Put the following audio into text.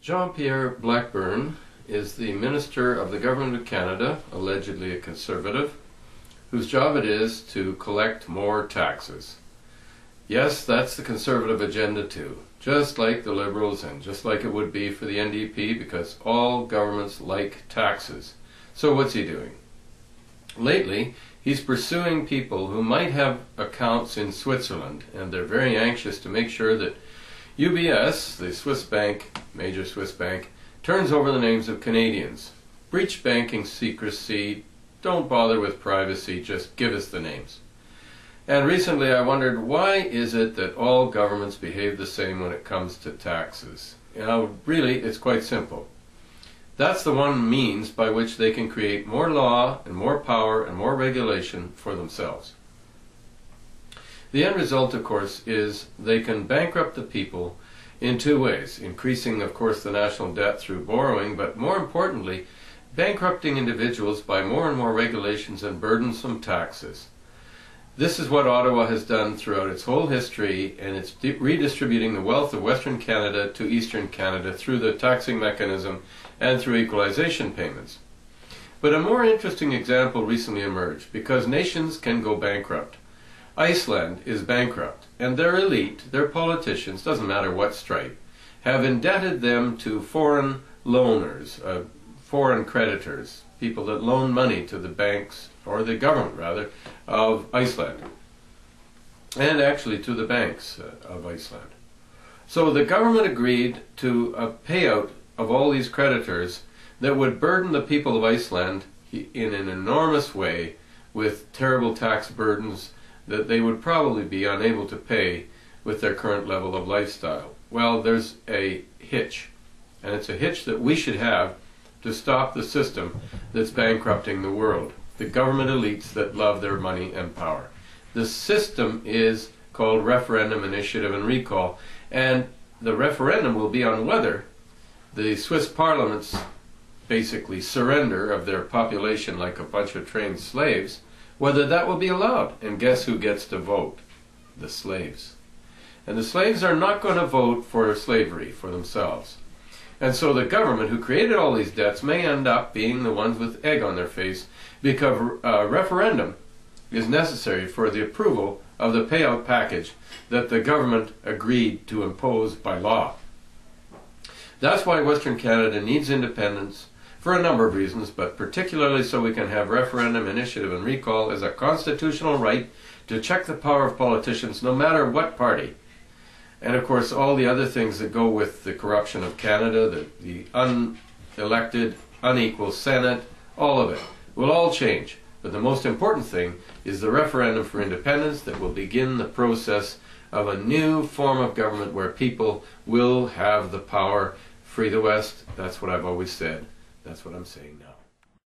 Jean-Pierre Blackburn is the Minister of the Government of Canada, allegedly a Conservative, whose job it is to collect more taxes. Yes, that's the Conservative agenda too, just like the Liberals and just like it would be for the NDP, because all governments like taxes. So what's he doing? Lately, he's pursuing people who might have accounts in Switzerland, and they're very anxious to make sure that UBS, the Swiss bank, major Swiss bank, turns over the names of Canadians. Breach banking secrecy, don't bother with privacy, just give us the names. And recently I wondered, why is it that all governments behave the same when it comes to taxes? You know, really, it's quite simple. That's the one means by which they can create more law and more power and more regulation for themselves. The end result, of course, is they can bankrupt the people in two ways, increasing, of course, the national debt through borrowing, but more importantly, bankrupting individuals by more and more regulations and burdensome taxes. This is what Ottawa has done throughout its whole history, and it's redistributing the wealth of Western Canada to Eastern Canada through the taxing mechanism and through equalization payments. But a more interesting example recently emerged, because nations can go bankrupt. Iceland is bankrupt, and their elite, their politicians, doesn't matter what stripe, have indebted them to foreign loaners, foreign creditors, people that loan money to the banks, or the government rather, of Iceland, and actually to the banks of Iceland. So the government agreed to a payout of all these creditors that would burden the people of Iceland in an enormous way with terrible tax burdens that they would probably be unable to pay with their current level of lifestyle. Well, there's a hitch, and it's a hitch that we should have to stop the system that's bankrupting the world, the government elites that love their money and power. The system is called referendum, initiative, and recall, and the referendum will be on whether the Swiss parliaments basically surrender of their population like a bunch of trained slaves, whether that will be allowed. And guess who gets to vote? The slaves. And the slaves are not going to vote for slavery for themselves. And so the government who created all these debts may end up being the ones with egg on their face, because a referendum is necessary for the approval of the payout package that the government agreed to impose by law. That's why Western Canada needs independence, for a number of reasons, but particularly so we can have referendum, initiative, and recall as a constitutional right to check the power of politicians, no matter what party. And of course, all the other things that go with the corruption of Canada, the unelected, unequal Senate, all of it, will all change. But the most important thing is the referendum for independence that will begin the process of a new form of government where people will have the power. Free the West, that's what I've always said. That's what I'm saying now.